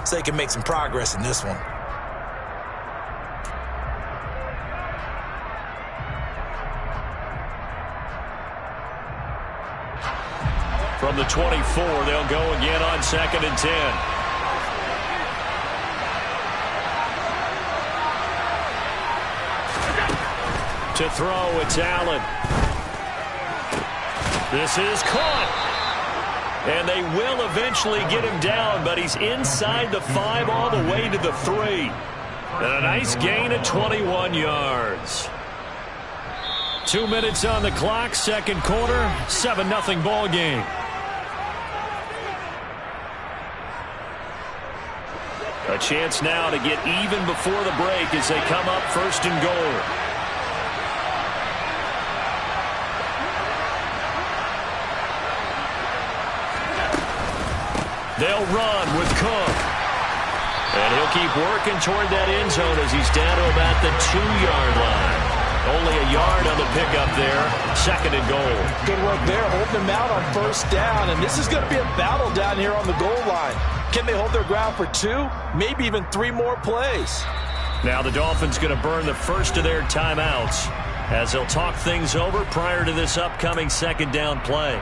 so they can make some progress in this one. From the 24, they'll go again on 2nd and 10. To throw, it's Allen. This is caught. And they will eventually get him down, but he's inside the 5 all the way to the 3. And a nice gain of 21 yards. 2 minutes on the clock, second quarter, 7-0 ball game. A chance now to get even before the break as they come up 1st and goal. They'll run with Cook. And he'll keep working toward that end zone as he's down to about the 2-yard line. Only a yard on the pickup there. 2nd and goal. Good work there, holding them out on 1st down. And this is going to be a battle down here on the goal line. Can they hold their ground for 2, maybe even 3 more plays? Now the Dolphins going to burn the first of their timeouts as they'll talk things over prior to this upcoming 2nd down play.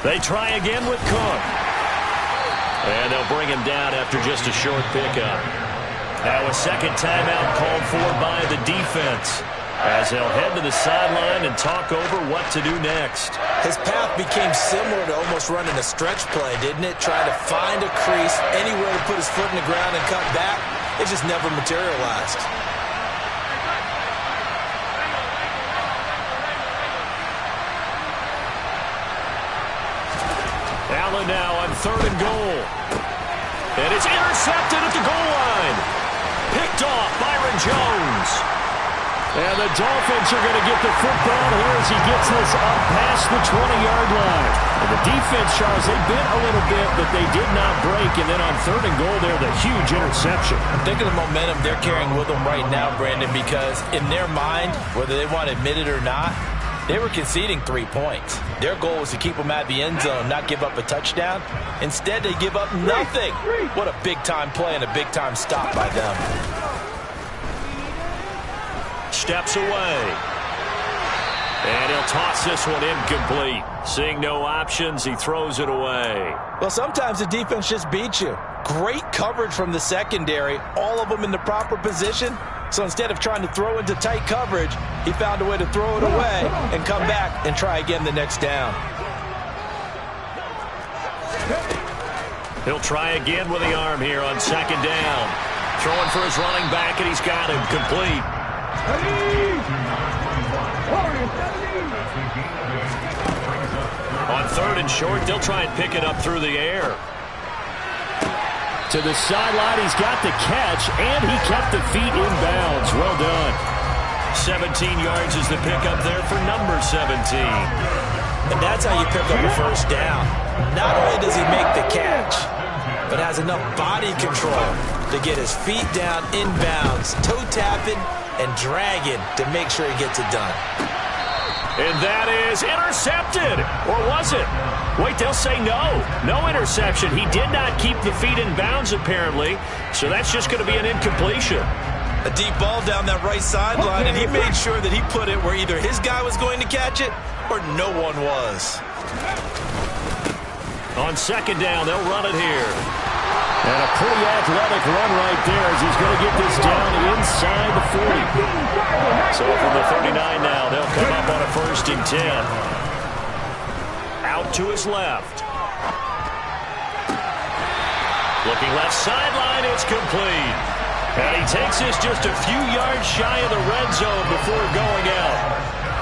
They try again with Cook. And they'll bring him down after just a short pickup. Now a second timeout called for by the defense as they'll head to the sideline and talk over what to do next. His path became similar to almost running a stretch play, didn't it? Trying to find a crease, anywhere to put his foot in the ground and cut back. It just never materialized. Allen now on 3rd and goal. And it's intercepted at the goal line. Picked off Byron Jones. And the Dolphins are going to get the football here as he gets this up past the 20-yard line. And the defense, Charles, they bit a little bit, but they did not break. And then on 3rd and goal there, the huge interception. Think of the momentum they're carrying with them right now, Brandon, because in their mind, whether they want to admit it or not, they were conceding 3 points. Their goal was to keep them at the end zone, not give up a touchdown. Instead, they give up nothing. What a big-time play and a big-time stop by them. Steps away. And he'll toss this one incomplete. Seeing no options, he throws it away. Well, sometimes the defense just beats you. Great coverage from the secondary, all of them in the proper position. So instead of trying to throw into tight coverage, he found a way to throw it away and come back and try again the next down. He'll try again with the arm here on 2nd down. Throwing for his running back, and he's got him complete. On 3rd and short, they'll try and pick it up through the air. To the sideline, he's got the catch, and he kept the feet in bounds. Well done. 17 yards is the pickup there for number 17. And that's how you pick up a 1st down. Not only does he make the catch, but has enough body control to get his feet down in bounds, toe tapping and dragging to make sure he gets it done. And that is intercepted. Or was it? Wait, they'll say no. No interception. He did not keep the feet in bounds, apparently. So that's just going to be an incompletion. A deep ball down that right sideline, and he made sure that he put it where either his guy was going to catch it or no one was. On 2nd down, they'll run it here. And a pretty athletic run right there as he's going to get this down inside the 40. So from the 39 now, they'll come up on a 1st and 10. Out to his left. Looking left sideline, it's complete. And he takes this just a few yards shy of the red zone before going out.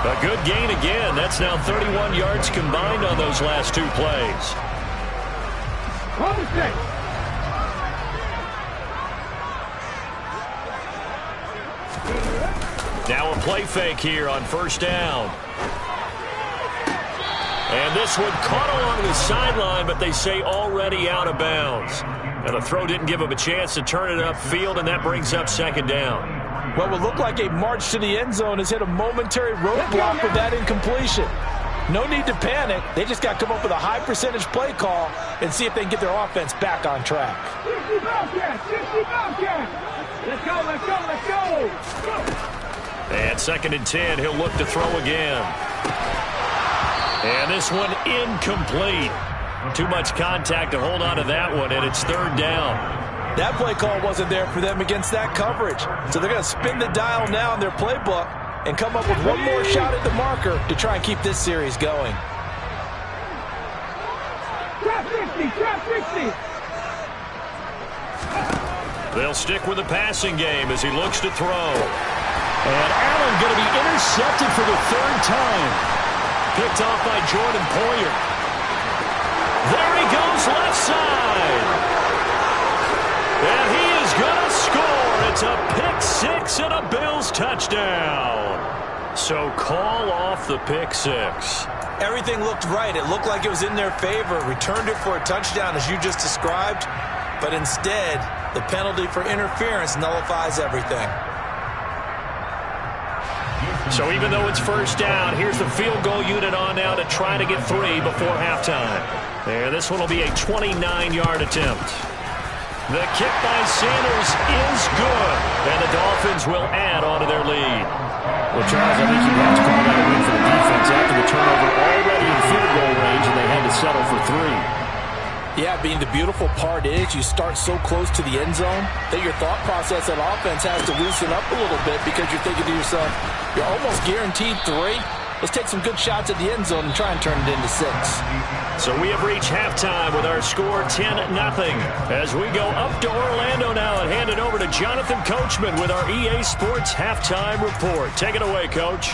A good gain again. That's now 31 yards combined on those last two plays. Now a play fake here on first down. And this one caught along the sideline, but they say already out of bounds. And the throw didn't give him a chance to turn it upfield, and that brings up second down. What would look like a march to the end zone has hit a momentary roadblock with that incompletion. No need to panic. They just got to come up with a high percentage play call and see if they can get their offense back on track. 60 Bobcats! 60 Bobcats! Let's go, let's go, let's go! And second and 10, he'll look to throw again. And this one incomplete. Too much contact to hold on to that one, and it's third down. That play call wasn't there for them against that coverage. So they're going to spin the dial now in their playbook and come up with one more shot at the marker to try and keep this series going. Trap 60, trap 60. They'll stick with the passing game as he looks to throw. And Allen going to be intercepted for the third time. Picked off by Jordan Poyer. There he goes left side. And he is going to score. It's a pick six and a Bills touchdown. So call off the pick six. Everything looked right. It looked like it was in their favor. Returned it for a touchdown as you just described. But instead, the penalty for interference nullifies everything. So even though it's first down, here's the field goal unit on now to try to get 3 before halftime. There, this one will be a 29-yard attempt. The kick by Sanders is good, and the Dolphins will add on to their lead. Well, Charles, I think you have to call that a win for the defense after the turnover already in field goal range, and they had to settle for 3. Yeah, the beautiful part is you start so close to the end zone that your thought process on offense has to loosen up a little bit because you're thinking to yourself, you're almost guaranteed 3. Let's take some good shots at the end zone and try and turn it into 6. So we have reached halftime with our score 10-0. As we go up to Orlando now and hand it over to Jonathan Coachman with our EA Sports Halftime Report. Take it away, Coach.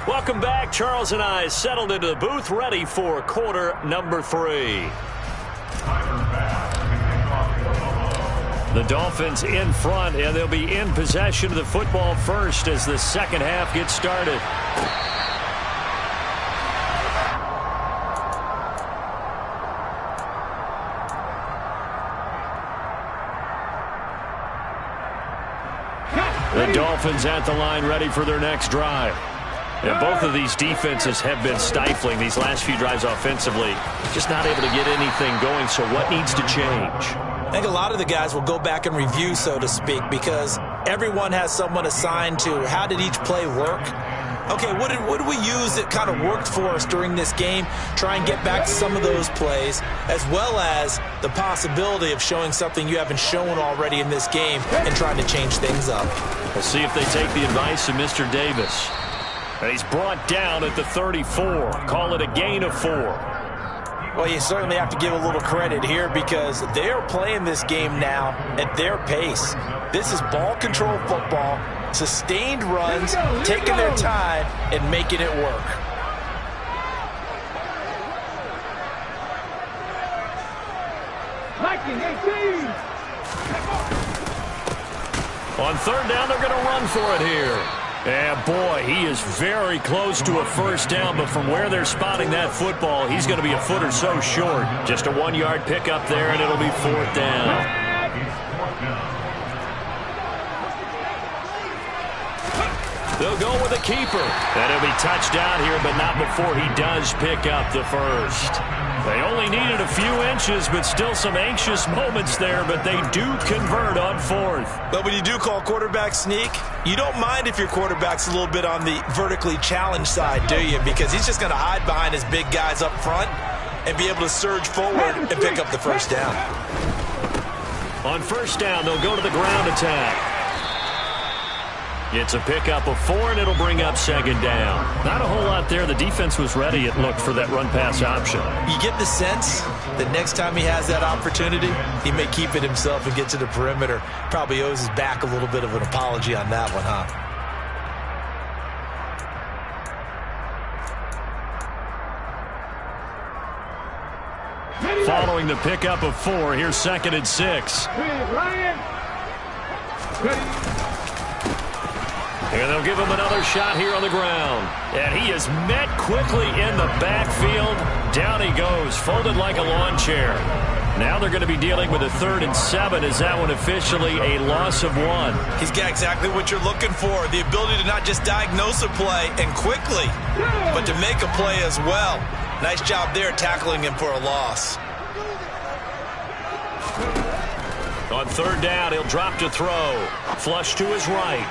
Welcome back. Charles and I settled into the booth, ready for quarter number 3. The Dolphins in front, and they'll be in possession of the football first as the second half gets started. The Dolphins at the line, ready for their next drive. And both of these defenses have been stifling these last few drives offensively. Just not able to get anything going, so what needs to change? I think a lot of the guys will go back and review, so to speak, because everyone has someone assigned to how did each play work. Okay, what did we use that kind of worked for us during this game? Try and get back to some of those plays, as well as the possibility of showing something you haven't shown already in this game and trying to change things up. We'll see if they take the advice of Mr. Davis. And he's brought down at the 34. Call it a gain of 4. Well, you certainly have to give a little credit here because they are playing this game now at their pace. This is ball control football, sustained runs, taking their time and making it work. On third down, they're going to run for it here. And boy, he is very close to a first down, but from where they're spotting that football, he's going to be a foot or so short. Just a 1-yard pickup there, and it'll be fourth down. They'll go with a keeper. And he'll be touched down here, but not before he does pick up the first. They only needed a few inches, but still some anxious moments there, but they do convert on fourth. But when you do call quarterback sneak, you don't mind if your quarterback's a little bit on the vertically challenged side, do you? Because he's just going to hide behind his big guys up front and be able to surge forward and pick up the first down. On first down, they'll go to the ground attack. It's a pickup of 4, and it'll bring up second down. Not a whole lot there. The defense was ready, it looked, for that run-pass option. You get the sense that next time he has that opportunity, he may keep it himself and get to the perimeter. Probably owes his back a little bit of an apology on that one, huh? Following the pickup of 4, here's 2nd and 6. And they'll give him another shot here on the ground. And he is met quickly in the backfield. Down he goes, folded like a lawn chair. Now they're going to be dealing with a 3rd and 7. Is that one officially a loss of 1? He's got exactly what you're looking for. The ability to not just diagnose a play and quickly, but to make a play as well. Nice job there tackling him for a loss. On 3rd down, he'll drop to throw. Flush to his right.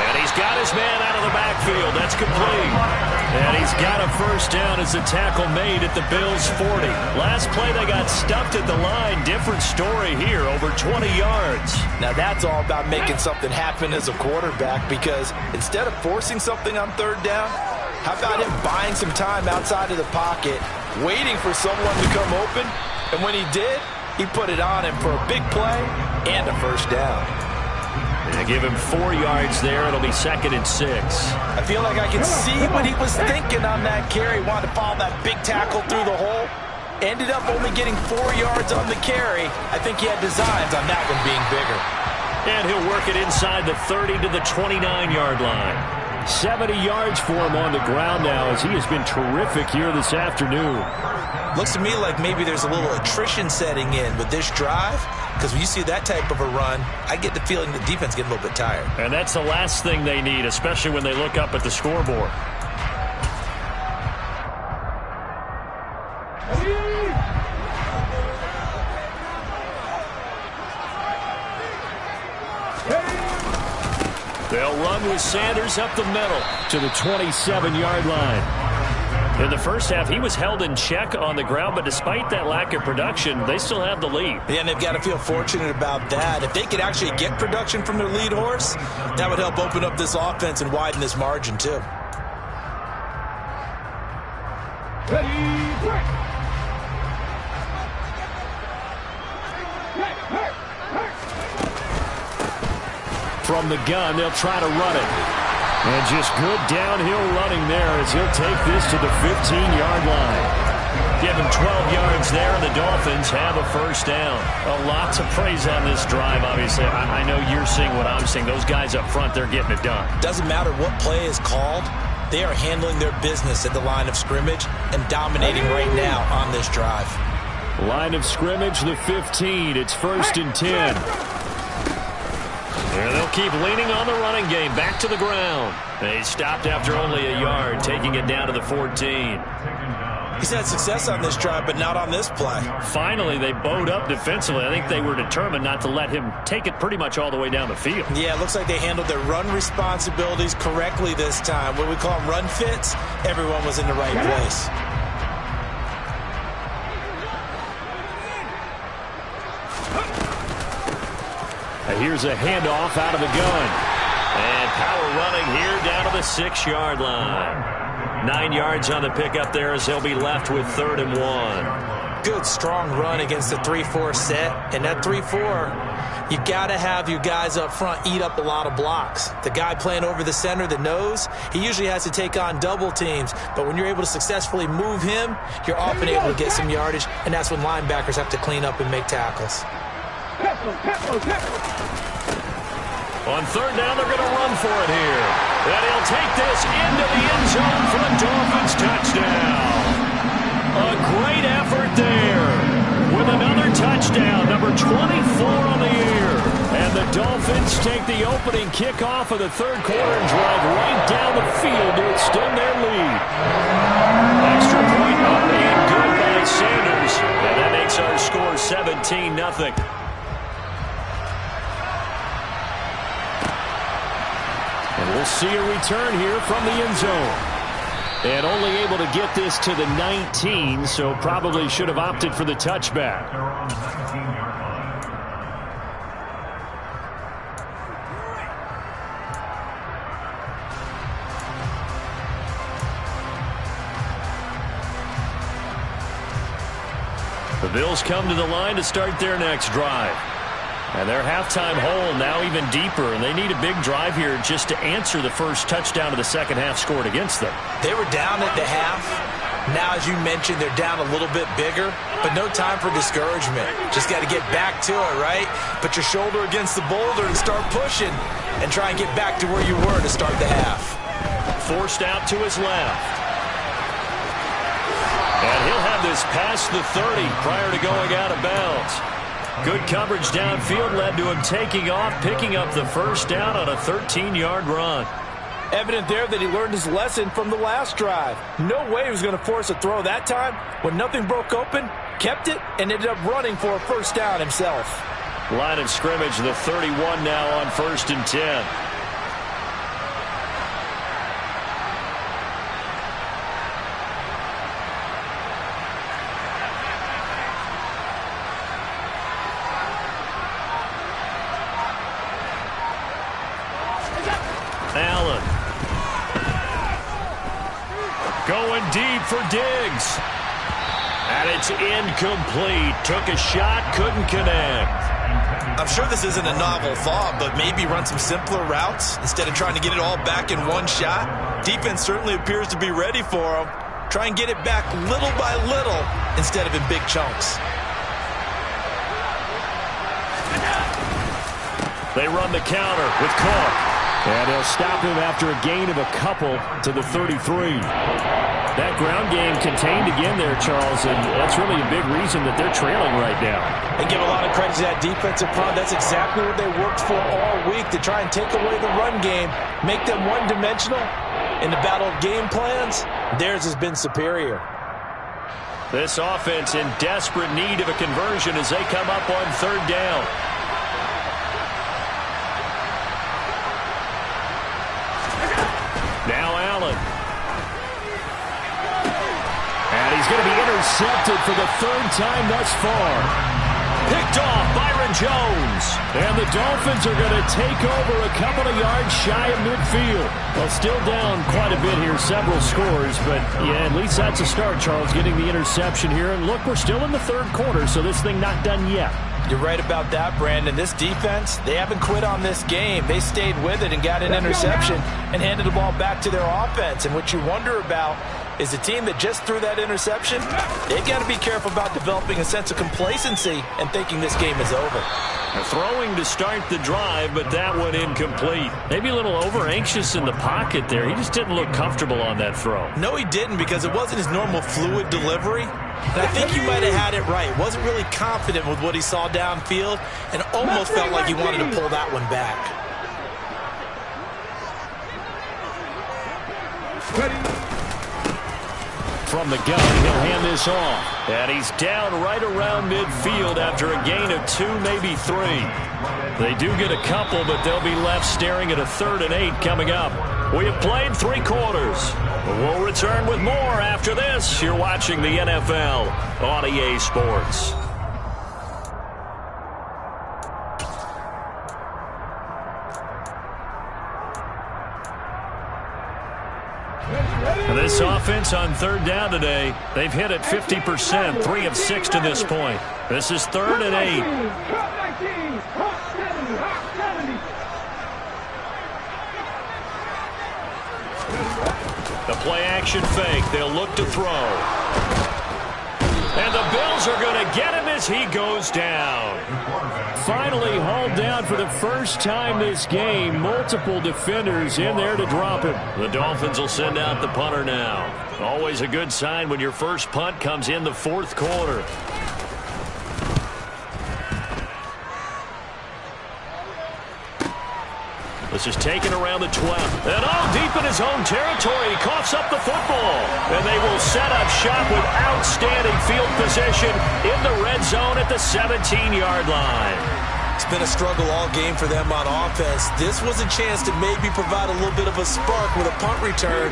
And he's got his man out of the backfield. That's complete. And he's got a first down as the tackle made at the Bills' 40. Last play, they got stuffed at the line. Different story here, over 20 yards. Now that's all about making something happen as a quarterback, because instead of forcing something on 3rd down, how about him buying some time outside of the pocket, waiting for someone to come open, and when he did, he put it on him for a big play and a first down. They give him 4 yards there. It'll be 2nd and 6. I feel like I can see what he was thinking on that carry. Wanted to follow that big tackle through the hole. Ended up only getting 4 yards on the carry. I think he had designs on that one being bigger. And he'll work it inside the 30 to the 29-yard line. 70 yards for him on the ground now, as he has been terrific here this afternoon. Looks to me like maybe there's a little attrition setting in with this drive, because when you see that type of a run, I get the feeling the defense getting a little bit tired. And that's the last thing they need, especially when they look up at the scoreboard. They'll run with Sanders up the middle to the 27-yard line. In the first half, he was held in check on the ground, but despite that lack of production, they still have the lead. Yeah, and they've got to feel fortunate about that. If they could actually get production from their lead horse, that would help open up this offense and widen this margin too. From the gun, they'll try to run it. And just good downhill running there as he'll take this to the 15-yard line. Give him 12 yards there, and the Dolphins have a first down. Lots of praise on this drive, obviously. I know you're seeing what I'm seeing. Those guys up front, they're getting it done. Doesn't matter what play is called. They are handling their business at the line of scrimmage and dominating right now on this drive. Line of scrimmage, the 15. It's 1st and 10. And they'll keep leaning on the running game. Back to the ground. They stopped after only a yard, taking it down to the 14. He's had success on this drive, but not on this play. Finally, they bowed up defensively. I think they were determined not to let him take it pretty much all the way down the field. Yeah, it looks like they handled their run responsibilities correctly this time. What we call run fits, everyone was in the right place. Here's a handoff out of the gun. And power running here down to the 6-yard line. 9 yards on the pickup there as they'll be left with 3rd and 1. Good, strong run against the 3-4 set. And that 3-4, you got to have your guys up front eat up a lot of blocks. The guy playing over the center, the nose, he usually has to take on double teams. But when you're able to successfully move him, you're often able to get some yardage. And that's when linebackers have to clean up and make tackles. On 3rd down, they're going to run for it here. And he'll take this into the end zone for the Dolphins touchdown. A great effort there with another touchdown, number 24 on the year. And the Dolphins take the opening kickoff of the 3rd quarter and drive right down the field to extend their lead. Extra point up and good by Sanders. And that makes our score 17-0. And we'll see a return here from the end zone. And only able to get this to the 19, so probably should have opted for the touchback. Bills come to the line to start their next drive. And their halftime hole now even deeper, and they need a big drive here just to answer the first touchdown of the second half scored against them. They were down at the half. Now, as you mentioned, they're down a little bit bigger, but no time for discouragement. Just got to get back to it, right? Put your shoulder against the boulder and start pushing and try and get back to where you were to start the half. Forced out to his left. And he'll have this past the 30 prior to going out of bounds. Good coverage downfield led to him taking off, picking up the first down on a 13-yard run. Evident there that he learned his lesson from the last drive. No way he was going to force a throw that time. When nothing broke open, kept it, and ended up running for a first down himself. Line of scrimmage, the 31 now on 1st and 10. Allen. Going deep for Diggs. And it's incomplete. Took a shot, couldn't connect. I'm sure this isn't a novel thought, but maybe run some simpler routes instead of trying to get it all back in one shot. Defense certainly appears to be ready for him. Try and get it back little by little instead of in big chunks. They run the counter with Cook. And they'll stop him after a gain of a couple to the 33. That ground game contained again there, Charles, and that's really a big reason that they're trailing right now. And give a lot of credit to that defensive front. That's exactly what they worked for all week, to try and take away the run game, make them one-dimensional. In the battle of game plans, theirs has been superior. This offense in desperate need of a conversion as they come up on 3rd down. Now Allen. And he's going to be intercepted for the 3rd time thus far. Picked off Byron Jones. And the Dolphins are going to take over a couple of yards shy of midfield. Well, still down quite a bit here, several scores. But, yeah, at least that's a start, Charles, getting the interception here. And look, we're still in the 3rd quarter, so this thing not done yet. You're right about that, Brandon. This defense, they haven't quit on this game. They stayed with it and got an interception and handed the ball back to their offense. And what you wonder about is a team that just threw that interception, they've got to be careful about developing a sense of complacency and thinking this game is over. They're throwing to start the drive, but that one incomplete. Maybe a little over-anxious in the pocket there. He just didn't look comfortable on that throw. No, he didn't, because it wasn't his normal fluid delivery. And I think you might have had it right. Wasn't really confident with what he saw downfield and almost felt like he wanted to pull that one back. From the gun, he'll hand this off. And he's down right around midfield after a gain of 2, maybe 3. They do get a couple, but they'll be left staring at a 3rd and 8 coming up. We have played 3 quarters. We'll return with more after this. You're watching the NFL on EA Sports. This offense on 3rd down today, they've hit it 50%, 3 of 6 to this point. This is 3rd and 8. The play action fake. They'll look to throw. And the Bills are going to get him as he goes down. Finally hauled down for the first time this game. Multiple defenders in there to drop him. The Dolphins will send out the punter now. Always a good sign when your first punt comes in the 4th quarter. This is taken around the 12. And all deep in his own territory. He coughs up the football. And they will set up shop with outstanding field position in the red zone at the 17-yard line. It's been a struggle all game for them on offense. This was a chance to maybe provide a little bit of a spark with a punt return.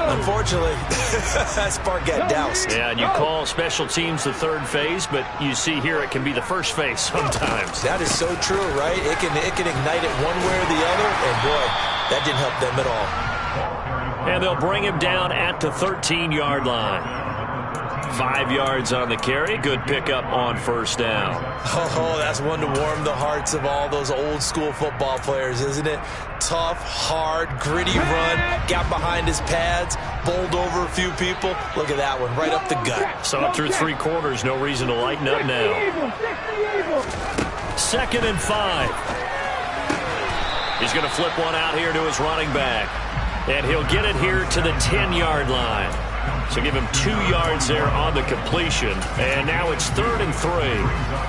Unfortunately, that spark got doused. Yeah, and you call special teams the 3rd phase, but you see here it can be the 1st phase sometimes. That is so true, right? It can ignite it one way or the other, and boy, that didn't help them at all. And they'll bring him down at the 13-yard line. 5 yards on the carry. Good pickup on first down. Oh, that's one to warm the hearts of all those old school football players, isn't it? Tough, hard, gritty run, got behind his pads, bowled over a few people. Look at that one, right up the gut. Saw it through 3 quarters, no reason to lighten up now. 2nd and 5. He's going to flip one out here to his running back. And he'll get it here to the 10-yard line. So give him 2 yards there on the completion. And now it's 3rd and 3.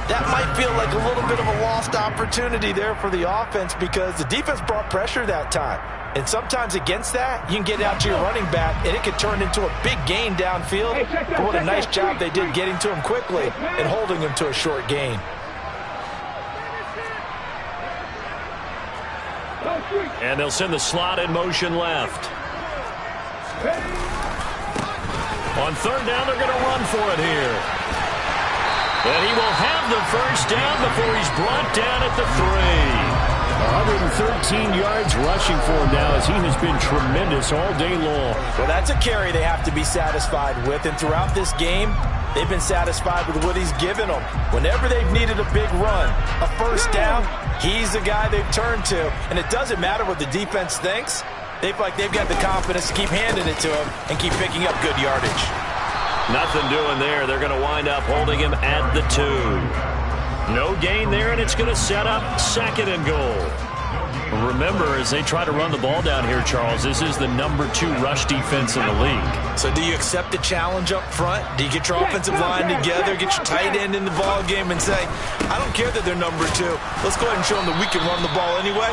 That might feel like a little bit of a lost opportunity there for the offense because the defense brought pressure that time. And sometimes against that, you can get out to your running back, and it could turn into a big gain downfield. But what a nice job they did getting to him quickly and holding him to a short gain. And they'll send the slot in motion left. On 3rd down, they're going to run for it here. And he will have the first down before he's brought down at the 3. 113 yards rushing for him now as he has been tremendous all day long. Well, that's a carry they have to be satisfied with. And throughout this game, they've been satisfied with what he's given them. Whenever they've needed a big run, a first down, he's the guy they've turned to. And it doesn't matter what the defense thinks. They feel like they've got the confidence to keep handing it to him and keep picking up good yardage. Nothing doing there. They're going to wind up holding him at the 2. No gain there, and it's going to set up 2nd and goal. Remember, as they try to run the ball down here, Charles, this is the number 2 rush defense in the league. So do you accept the challenge up front? Do you get your offensive line together, get your tight end in the ball game and say, I don't care that they're number 2. Let's go ahead and show them that we can run the ball anyway?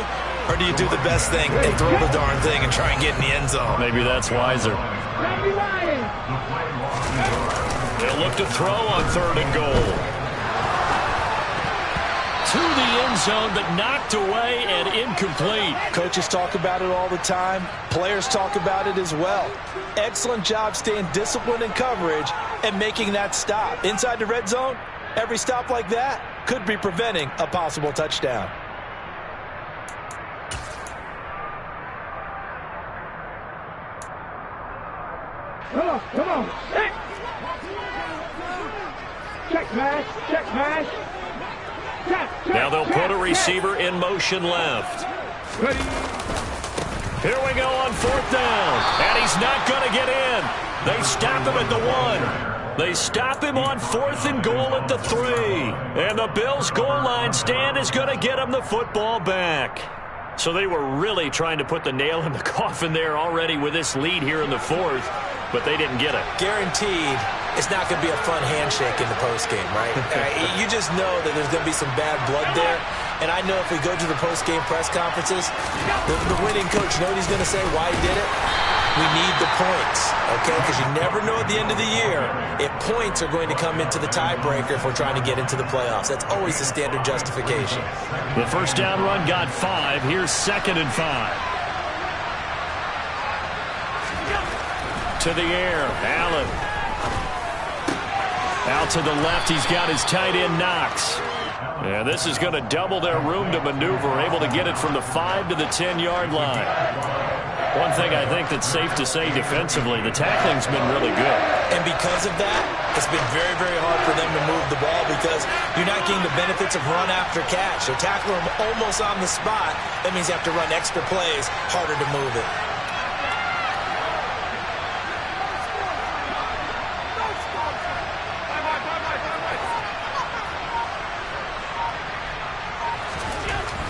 Or do you do the best thing and throw the darn thing and try and get in the end zone? Maybe that's wiser. They'll look to throw on 3rd and goal. To the end zone, but knocked away and incomplete. Coaches talk about it all the time. Players talk about it as well. Excellent job staying disciplined in coverage and making that stop. Inside the red zone, every stop like that could be preventing a possible touchdown. Come on. Hey. Check pass. Now they'll put a receiver in motion left. Ready. Here we go on 4th down. And he's not going to get in. They stop him at the 1. They stop him on 4th and goal at the 3. And the Bills' goal line stand is going to get him the football back. So they were really trying to put the nail in the coffin there already with this lead here in the 4th, but they didn't get it. Guaranteed it's not going to be a fun handshake in the postgame, right? You just know that there's going to be some bad blood there. And I know if we go to the postgame press conferences, the winning coach, you know what he's going to say, why he did it? We need the points, okay? Because you never know at the end of the year if points are going to come into the tiebreaker if we're trying to get into the playoffs. That's always the standard justification. The first down run got 5. Here's 2nd and 5. To the air, Allen. Out to the left, he's got his tight end, Knox. And this is going to double their room to maneuver, able to get it from the 5 to the 10-yard line. One thing I think that's safe to say defensively, the tackling's been really good. And because of that, it's been very, very hard for them to move the ball because you're not getting the benefits of run after catch. So tackle them almost on the spot. That means you have to run extra plays, harder to move it.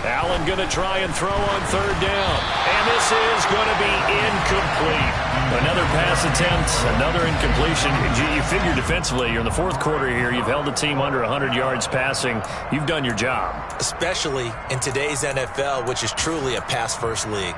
Allen going to try and throw on 3rd down. And this is going to be incomplete. Another pass attempt, another incompletion. You figure defensively, you're in the 4th quarter here. You've held the team under 100 yards passing. You've done your job. Especially in today's NFL, which is truly a pass-first league.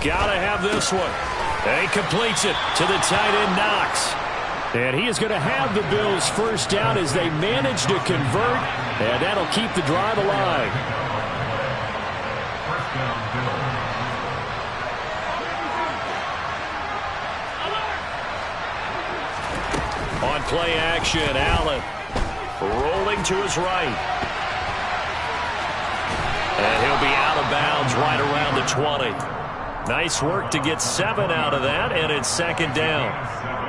Got to have this one. And he completes it to the tight end, Knox. And he is going to have the Bills first down as they manage to convert, and that'll keep the drive alive. On play action, Allen rolling to his right. And he'll be out of bounds right around the 20. Nice work to get 7 out of that, and it's second down.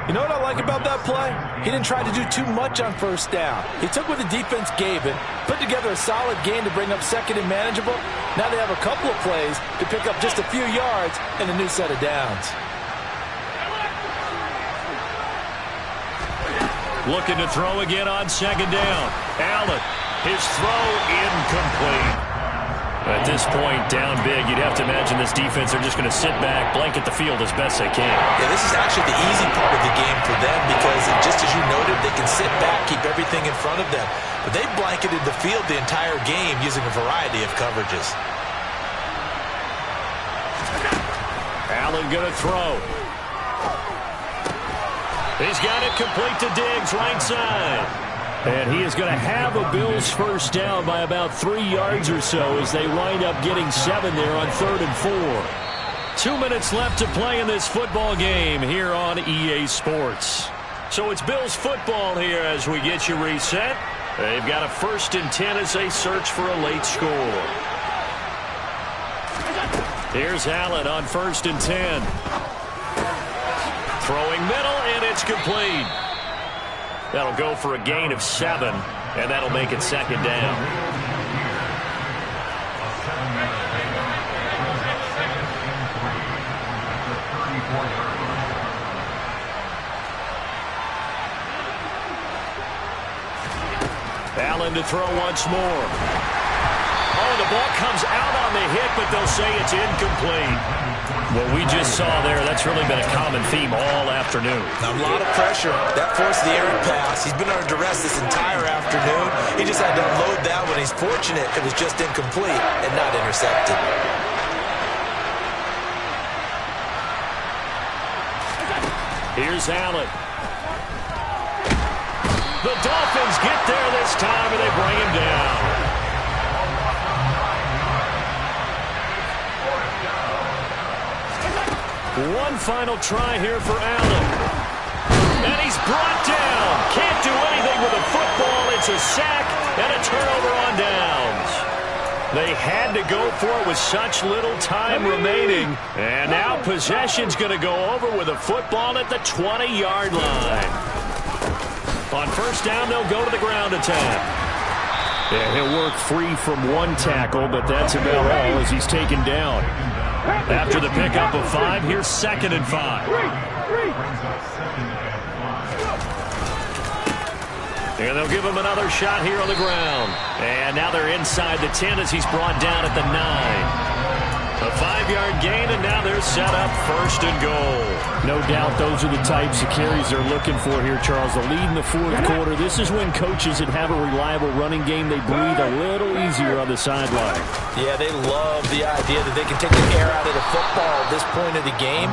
You know what I like about that play? He didn't try to do too much on first down. He took what the defense gave him, put together a solid game to bring up second and manageable. Now they have a couple of plays to pick up just a few yards and a new set of downs. Looking to throw again on second down. Allen, his throw incomplete. At this point, down big, you'd have to imagine this defense are just going to sit back, blanket the field as best they can. Yeah, this is actually the easy part of the game for them because, just as you noted, they can sit back, keep everything in front of them. But they blanketed the field the entire game using a variety of coverages. Allen going to throw. He's got it complete to Diggs, right side. And he is going to have a Bills first down by about 3 yards or so as they wind up getting 7 there on 3rd and 4. 2 minutes left to play in this football game here on EA Sports. So it's Bills football here as we get you reset. They've got a 1st and 10 as they search for a late score. Here's Allen on 1st and 10. Throwing middle, and it's complete. That'll go for a gain of 7, and that'll make it second down. Allen to throw once more. Oh, the ball comes out on the hit, but they'll say it's incomplete. What we just saw there, that's really been a common theme all afternoon. A lot of pressure. That forced the errant pass. He's been under duress this entire afternoon. He just had to unload that one. He's fortunate it was just incomplete and not intercepted. Here's Allen. The Dolphins get there this time, and they bring him down. One final try here for Allen. And he's brought down. Can't do anything with the football. It's a sack and a turnover on downs. They had to go for it with such little time remaining. And now possession's going to go over with a football at the 20-yard line. On first down, they'll go to the ground attack. Yeah, he'll work free from one tackle, but that's about all as he's taken down. After the pickup of 5, here's 2nd and 5. And they'll give him another shot here on the ground. And now they're inside the 10 as he's brought down at the 9. A 5-yard gain, and now they're set up 1st and goal. No doubt those are the types of carries they're looking for here, Charles. The lead in the 4th quarter. This is when coaches that have a reliable running game, they breathe a little easier on the sideline. Yeah, they love the idea that they can take the air out of the football at this point of the game.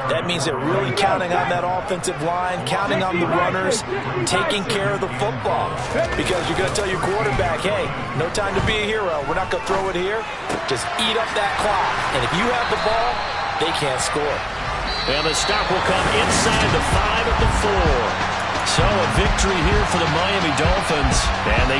That means they're really counting on that offensive line, counting on the runners, taking care of the football. Because you're going to tell your quarterback, hey, no time to be a hero. We're not going to throw it here. Just eat up that clock. And if you have the ball, they can't score. And the stop will come inside the 5 at the 4. So a victory here for the Miami Dolphins. And they